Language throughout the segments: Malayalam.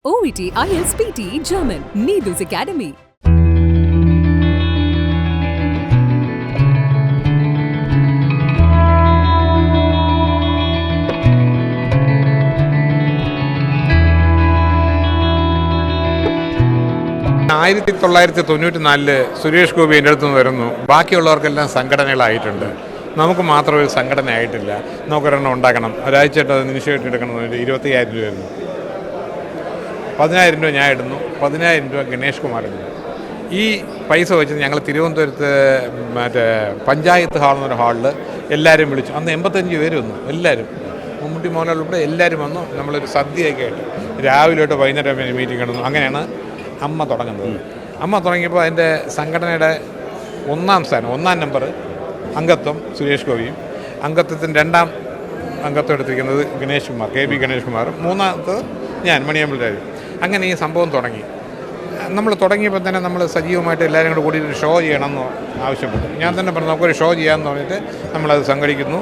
OET, IELTS, PT, German, Needus Academy. ആയിരത്തി 1994 സുരേഷ് ഗോപി എൻ്റെ അടുത്ത് നിന്ന് വരുന്നു. ബാക്കിയുള്ളവർക്കെല്ലാം സംഘടനകളായിട്ടുണ്ട്, നമുക്ക് മാത്രം ഒരു സംഘടന ആയിട്ടില്ല, നമുക്കൊരെണ്ണം ഉണ്ടാക്കണം. ഒരാഴ്ചയായിട്ട് അത് ഇനിഷ്യേറ്റീവ് എടുക്കണം. 25,000 രൂപ ആയിരുന്നു. 10,000 രൂപ ഞാൻ ഇടുന്നു, 10,000 രൂപ ഗണേഷ് കുമാർ ഇടുന്നു. ഈ പൈസ വെച്ച് ഞങ്ങൾ തിരുവനന്തപുരത്ത് മറ്റേ പഞ്ചായത്ത് ഹാൾ എന്നൊരു ഹാളിൽ എല്ലാവരും വിളിച്ചു. അന്ന് 85 പേര് വന്നു. എല്ലാവരും, മമ്മൂട്ടി മോഹൻലാൽ ഉൾപ്പെടെ എല്ലാവരും വന്നു. നമ്മളൊരു സദ്യയൊക്കെ ആയിട്ട് രാവിലെ തൊട്ട് വൈകുന്നേരം വരെ മീറ്റിംഗ് കിടന്നു. അങ്ങനെയാണ് അമ്മ തുടങ്ങുന്നത്. അമ്മ തുടങ്ങിയപ്പോൾ അതിൻ്റെ സംഘടനയുടെ ഒന്നാം നമ്പർ അംഗത്വം സുരേഷ് ഗോപിയും, അംഗത്വത്തിന് 2ാം അംഗത്വം എടുത്തിരിക്കുന്നത് ഗണേഷ് കുമാർ, KB ഗണേഷ് കുമാറും, 3ാമത്തത് ഞാൻ, മണിയമ്പിൾ രാജു. അങ്ങനെ ഈ സംഭവം തുടങ്ങി. നമ്മൾ തുടങ്ങിയപ്പോൾ തന്നെ നമ്മൾ സജീവമായിട്ട് എല്ലാവരും കൂടെ കൂടി ഒരു ഷോ ചെയ്യണമെന്ന് ആവശ്യപ്പെട്ടു. ഞാൻ തന്നെ പറഞ്ഞു നമുക്കൊരു ഷോ ചെയ്യാമെന്ന് പറഞ്ഞിട്ട് നമ്മളത് സംഘടിക്കുന്നു.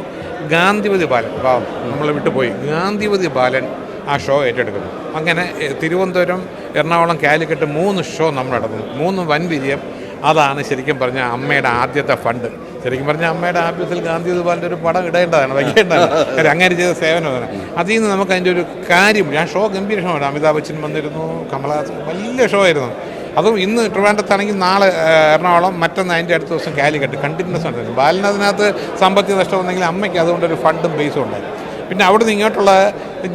ഗാന്ധിപതി ബാലൻ, പാവം നമ്മൾ വിട്ടുപോയി, ഗാന്ധിപതി ബാലൻ ആ ഷോ ഏറ്റെടുക്കുന്നു. അങ്ങനെ തിരുവനന്തപുരം, എറണാകുളം, കാലിക്കറ്റ് 3 ഷോ നമ്മൾ നടന്നു. 3 വൻ വിജയം. അതാണ് ശരിക്കും പറഞ്ഞാൽ അമ്മയുടെ ആദ്യത്തെ ഫണ്ട്. ശരിക്കും പറഞ്ഞാൽ അമ്മയുടെ ആദ്യത്തിൽ ഗാന്ധിപതി ബാലൻ്റെ ഒരു പടം ഇടേണ്ടതാണ്, വയ്ക്കേണ്ടതാണ്. അങ്ങനെ ചെയ്ത സേവനമാണ്. അതിൽ നിന്ന് നമുക്ക് അതിൻ്റെ ഒരു കാര്യം, ആ ഷോ ഗംഭീര ഷോ ആണ്. അമിതാഭ് ബച്ചൻ വന്നിരുന്നു, കമലഹാസൻ, വലിയ ഷോ ആയിരുന്നു. അതും ഇന്ന് ട്രിവാൻഡ്രത്താണെങ്കിൽ നാളെ എറണാകുളം, മറ്റൊന്ന് അതിൻ്റെ അടുത്ത ദിവസം കാലിക്കറ്റ്, കണ്ടിന്യൂസ് നടത്തുന്നു. ബാലനതിനകത്ത് സാമ്പത്തിക നഷ്ടം വന്നെങ്കിൽ അമ്മയ്ക്ക് അതുകൊണ്ടൊരു ഫണ്ടും ബേസും ഉണ്ടായിരുന്നു. പിന്നെ അവിടെ നിന്ന് ഇങ്ങോട്ടുള്ള,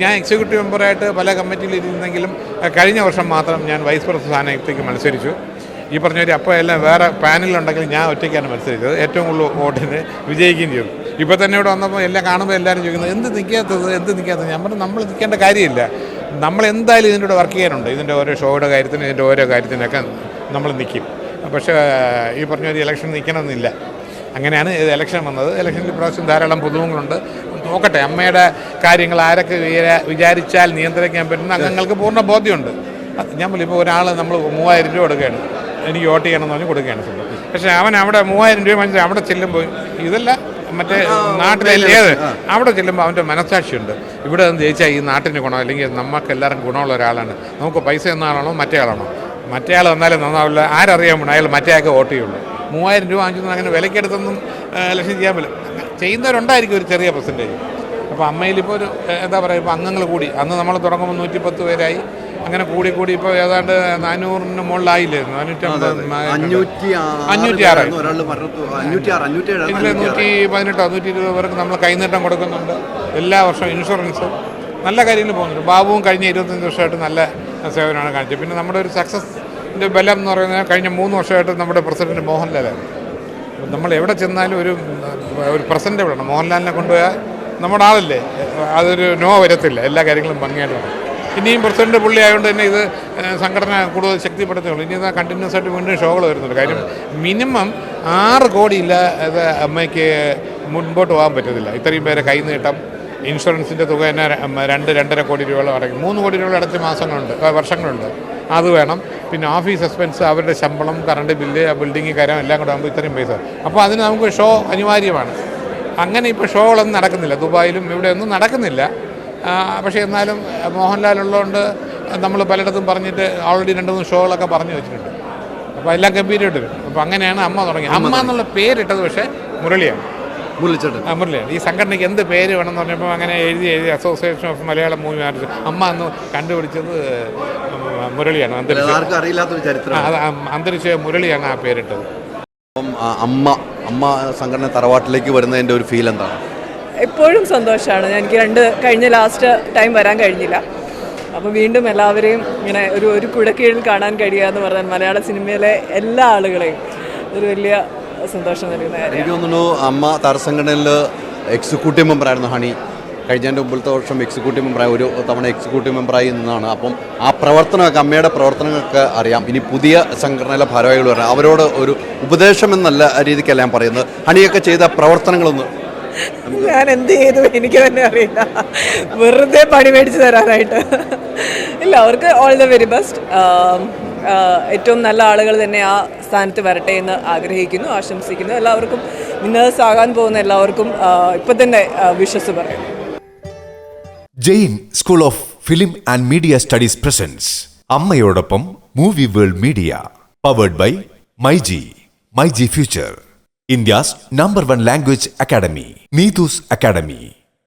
ഞാൻ എക്സിക്യൂട്ടീവ് മെമ്പറായിട്ട് പല കമ്മിറ്റിയിൽ ഇരുന്നെങ്കിലും കഴിഞ്ഞ വർഷം മാത്രം ഞാൻ വൈസ് പ്രസിഡന്റ് സ്ഥാനത്തേക്ക് മത്സരിച്ചു. ഈ പറഞ്ഞൊരു അപ്പോൾ എല്ലാം വേറെ പാനലുണ്ടെങ്കിൽ ഞാൻ ഒറ്റയ്ക്കാണ് മത്സരിച്ചത്. ഏറ്റവും കൂടുതൽ വോട്ടിന് വിജയിക്കുകയും ചെയ്തു. ഇപ്പോൾ തന്നെ ഇവിടെ വന്നപ്പോൾ എല്ലാം കാണുമ്പോൾ എല്ലാവരും ചോദിക്കുന്നത് എന്ത് നിൽക്കാത്തത്. ഞാൻ പറഞ്ഞു നമ്മൾ നിൽക്കേണ്ട കാര്യമില്ല, നമ്മളെന്തായാലും ഇതിൻ്റെ കൂടെ വർക്ക് ചെയ്യാനുണ്ട്. ഇതിൻ്റെ ഓരോ ഷോയുടെ കാര്യത്തിനും ഇതിൻ്റെ ഓരോ കാര്യത്തിനൊക്കെ നമ്മൾ നിൽക്കും. പക്ഷേ ഈ പറഞ്ഞൊരു ഇലക്ഷൻ നിൽക്കണമെന്നില്ല. അങ്ങനെയാണ് ഇത് ഇലക്ഷൻ വന്നത്. ഇലക്ഷനിൽ പ്രാവശ്യം ധാരാളം പുതുമുഖങ്ങളുണ്ട്. നോക്കട്ടെ, അമ്മയുടെ കാര്യങ്ങൾ ആരൊക്കെ വിചാരിച്ചാൽ നിയന്ത്രിക്കാൻ പറ്റുന്ന അംഗങ്ങൾക്ക് പൂർണ്ണ ബോധ്യമുണ്ട്. ഞാൻ പോലും ഇപ്പോൾ ഒരാൾ നമ്മൾ 3,000 രൂപ കൊടുക്കുകയാണ്, എനിക്ക് വോട്ട് ചെയ്യണമെന്ന് പറഞ്ഞ് കൊടുക്കുകയാണ്. പക്ഷേ അവൻ അവിടെ 3,000 രൂപ മനസ്സിൽ അവിടെ ചെല്ലുമ്പോൾ, ഇതല്ല മറ്റേ നാട്ടിലേത്, അവിടെ ചെല്ലുമ്പോൾ അവൻ്റെ മനസ്സാക്ഷിയുണ്ട്. ഇവിടെ നിന്ന് ജയിച്ചാൽ ഈ നാട്ടിന് ഗുണം, അല്ലെങ്കിൽ നമുക്ക് എല്ലാവർക്കും ഗുണമുള്ള ഒരാളാണ്. നമുക്ക് പൈസ എന്നാണോ മറ്റേ ആളാണോ? മറ്റേ ആൾ വന്നാലും നന്നാവില്ല, ആരറിയാൻ വേണം അയാൾ മറ്റേ ആൾക്ക് വോട്ട് ചെയ്യുള്ളൂ. 3,000 രൂപ വാങ്ങിച്ചൊന്നും അങ്ങനെ വിലക്കെടുത്തൊന്നും ഇലക്ഷൻ ചെയ്യാൻ പറ്റില്ല. ചെയ്യുന്നവരുണ്ടായിരിക്കും ഒരു ചെറിയ പെർസെൻറ്റേജ്. അപ്പോൾ അമ്മയിലിപ്പോൾ ഒരു എന്താ പറയുക, ഇപ്പോൾ അംഗങ്ങൾ കൂടി. അന്ന് നമ്മൾ തുടങ്ങുമ്പോൾ 110 പേരായി. അങ്ങനെ കൂടി ഇപ്പോൾ ഏതാണ്ട് 400-ന് മുകളിലായില്ലായിരുന്നു. 506 118 പേർക്ക് നമ്മൾ കൈനീട്ടം കൊടുക്കുന്നുണ്ട്. എല്ലാ വർഷവും ഇൻഷുറൻസ്, നല്ല കാര്യങ്ങൾ പോകുന്നുണ്ട്. ബാബുവും കഴിഞ്ഞ 25 വർഷമായിട്ട് നല്ല സേവനമാണ് കാണിച്ചത്. പിന്നെ നമ്മുടെ ഒരു സക്സസിൻ്റെ ബലം എന്ന് പറയുന്നത് കഴിഞ്ഞ 3 വർഷമായിട്ട് നമ്മുടെ പ്രസിഡന്റ് മോഹൻലാലാണ്. നമ്മൾ എവിടെ ചെന്നാലും ഒരു പ്രസൻറ്റ് വിടണം. മോഹൻലാലിനെ കൊണ്ടുപോയാൽ നമ്മുടെ ആളല്ലേ, അതൊരു നോ വരത്തില്ല. എല്ലാ കാര്യങ്ങളും ഭംഗിയായിട്ട് വേണം. ഇനിയും പ്രസിഡന്റ് പുള്ളി ആയതുകൊണ്ട് തന്നെ ഇത് സംഘടന കൂടുതൽ ശക്തിപ്പെടുത്തുകയുള്ളൂ. ഇനി കണ്ടിന്യൂസ് ആയിട്ട് വീണ്ടും ഷോകൾ വരുന്നുണ്ട്. കാര്യം മിനിമം 6 കോടി ഇല്ല ഇത് അമ്മയ്ക്ക് മുൻപോട്ട് പോകാൻ പറ്റത്തില്ല. ഇത്രയും പേരെ കൈനീട്ടം, ഇൻഷുറൻസിൻ്റെ തുക തന്നെ 2-2.5 കോടി രൂപയോളം അടയ്ക്കും. 3 കോടി രൂപ അടച്ച വർഷങ്ങളുണ്ട്. അത് വേണം. പിന്നെ ഓഫീസ് എക്സ്പെൻസ്, അവരുടെ ശമ്പളം, കറണ്ട് ബില്ല്, ബിൽഡിങ് കാര്യം എല്ലാം കൂടെ ആകുമ്പോൾ ഇത്രയും പൈസ. അപ്പോൾ അതിന് നമുക്ക് ഷോ അനിവാര്യമാണ്. അങ്ങനെ ഇപ്പോൾ ഷോകളൊന്നും നടക്കുന്നില്ല. ദുബായിലും ഇവിടെയൊന്നും നടക്കുന്നില്ല. പക്ഷേ എന്നാലും മോഹൻലാൽ ഉള്ളതുകൊണ്ട് നമ്മൾ പലയിടത്തും പറഞ്ഞിട്ട് ഓൾറെഡി 2-3 ഷോകളൊക്കെ പറഞ്ഞു വെച്ചിട്ടുണ്ട്. അപ്പോൾ എല്ലാം ഗംഭീരമായിട്ട് വരും. അപ്പോൾ അങ്ങനെയാണ് അമ്മ തുടങ്ങി. അമ്മ എന്നുള്ള പേരിട്ടത് പക്ഷേ മുരളിയാണ്. മുരളിയാണ്. ഈ സംഘടനയ്ക്ക് എന്ത് പേര് വേണമെന്ന് പറഞ്ഞപ്പോൾ അങ്ങനെ എഴുതി association of Malayalam movie artist അമ്മ എന്ന് കണ്ടുപിടിച്ചത് മുരളിയാണ്. അന്തരിച്ച മുരളിയാണ് ആ പേരിട്ടത്. അമ്മ സംഘടന തറവാട്ടിലേക്ക് വരുന്നതിൻ്റെ ഒരു ഫീൽ എന്താണ്? എപ്പോഴും സന്തോഷമാണ്. എനിക്ക് കഴിഞ്ഞ ലാസ്റ്റ് ടൈം വരാൻ കഴിഞ്ഞില്ല. അപ്പോൾ വീണ്ടും എല്ലാവരെയും ഇങ്ങനെ ഒരു കുടക്കീഴിൽ കാണാൻ കഴിയുക എന്ന് പറഞ്ഞാൽ മലയാള സിനിമയിലെ എല്ലാ ആളുകളെയും ഒരു വലിയ സന്തോഷം നൽകുന്ന കാര്യം. എനിക്ക് തോന്നുന്നു അമ്മ താരസംഘടനയിൽ എക്സിക്യൂട്ടീവ് മെമ്പറായിരുന്നു ഹണി. കഴിഞ്ഞതിൻ്റെ മുമ്പത്തെ വർഷം എക്സിക്യൂട്ടീവ് മെമ്പറായി, ഒരു തവണ എക്സിക്യൂട്ടീവ് മെമ്പറായി നിന്നാണ്. അപ്പം ആ പ്രവർത്തനമൊക്കെ, അമ്മയുടെ പ്രവർത്തനങ്ങളൊക്കെ അറിയാം. ഇനി പുതിയ സംഘടനയിലെ ഭാരവാഹികൾ പറയാം, അവരോട് ഒരു ഉപദേശം എന്നല്ല രീതിക്കല്ല ഞാൻ പറയുന്നത്. ഹണിയൊക്കെ ചെയ്ത പ്രവർത്തനങ്ങളൊന്ന് ഞാൻ എന്ത് ചെയ്തു എനിക്ക് തന്നെ അറിയില്ല, വെറുതെ പണി മേടിച്ച് തരാനായിട്ട്. ഇല്ല, അവർക്ക് ഓൾ ദ വെരി ബെസ്റ്റ്. ഏറ്റവും നല്ല ആളുകൾ തന്നെ ആ സ്ഥാനത്ത് വരട്ടെ എന്ന് ആഗ്രഹിക്കുന്നു, ആശംസിക്കുന്നു. എല്ലാവർക്കും, വിന്നേഴ്സ് ആകാൻ പോകുന്ന എല്ലാവർക്കും ഇപ്പം തന്നെ വിഷസ് പറയുന്നു. Jain school of film and media studies presents അമ്മയോടൊപ്പം movie world media. Powered by myG future, India's #1 language academy, Needhu's Academy.